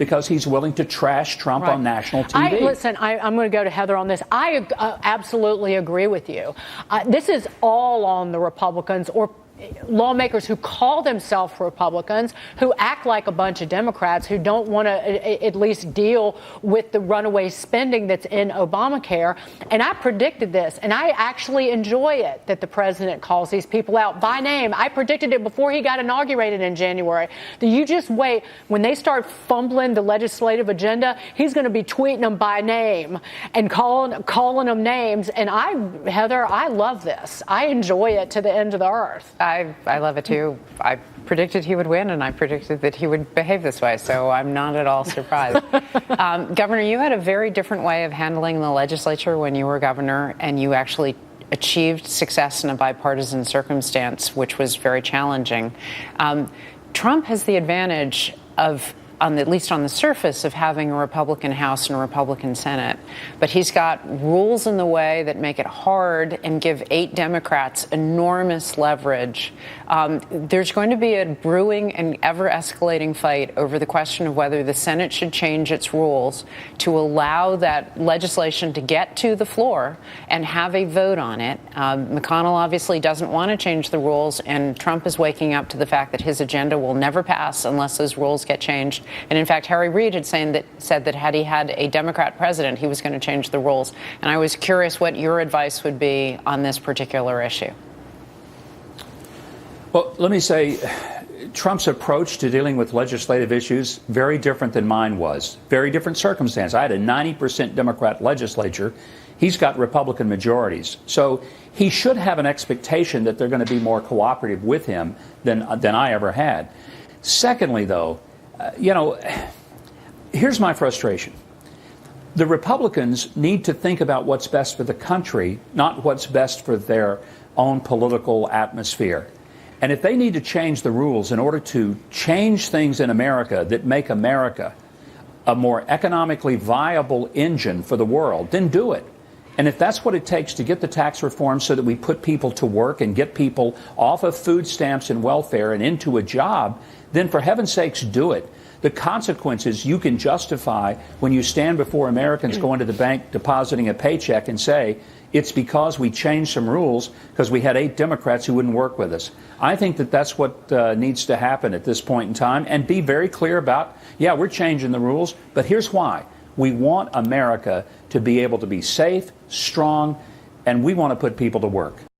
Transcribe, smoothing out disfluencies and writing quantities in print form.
because he's willing to trash Trump on national TV. Listen, I'm going to go to Heather on this. I absolutely agree with you. This is all on the Republicans or lawmakers who call themselves Republicans, who act like a bunch of Democrats, who don't want to at least deal with the runaway spending that's in Obamacare. And I predicted this, and I actually enjoy it that the president calls these people out by name. I predicted it before he got inaugurated in January. That you just wait. When they start fumbling the legislative agenda, he's going to be tweeting them by name and calling them names. And Heather, I love this. I enjoy it to the end of the earth. I love it too. I predicted he would win, and I predicted that he would behave this way, so I'm not at all surprised. Governor, you had a very different way of handling the legislature when you were governor, and you actually achieved success in a bipartisan circumstance, which was very challenging. Trump has the advantage of, at least on the surface, of having a Republican House and a Republican Senate. But he's got rules in the way that make it hard and give 8 Democrats enormous leverage. There's going to be a brewing and ever-escalating fight over the question of whether the Senate should change its rules to allow that legislation to get to the floor and have a vote on it. McConnell obviously doesn't want to change the rules, and Trump is waking up to the fact that his agenda will never pass unless those rules get changed. And in fact, Harry Reid had said that had he had a Democrat president, he was going to change the rules. And I was curious what your advice would be on this particular issue. Well, let me say, Trump's approach to dealing with legislative issues, very different than mine was. Very different circumstance. I had a 90% Democrat legislature. He's got Republican majorities. So he should have an expectation that they're going to be more cooperative with him than I ever had. Secondly, though, here's my frustration. The Republicans need to think about what's best for the country, not what's best for their own political atmosphere. And if they need to change the rules in order to change things in America that make America a more economically viable engine for the world, then do it. And if that's what it takes to get the tax reform so that we put people to work and get people off of food stamps and welfare and into a job, then for heaven's sakes, do it. The consequences you can justify when you stand before Americans going to the bank, depositing a paycheck, and say, it's because we changed some rules because we had 8 Democrats who wouldn't work with us. I think that that's what needs to happen at this point in time, and be very clear about, yeah, we're changing the rules, but here's why. We want America to be able to be safe, strong, and we want to put people to work.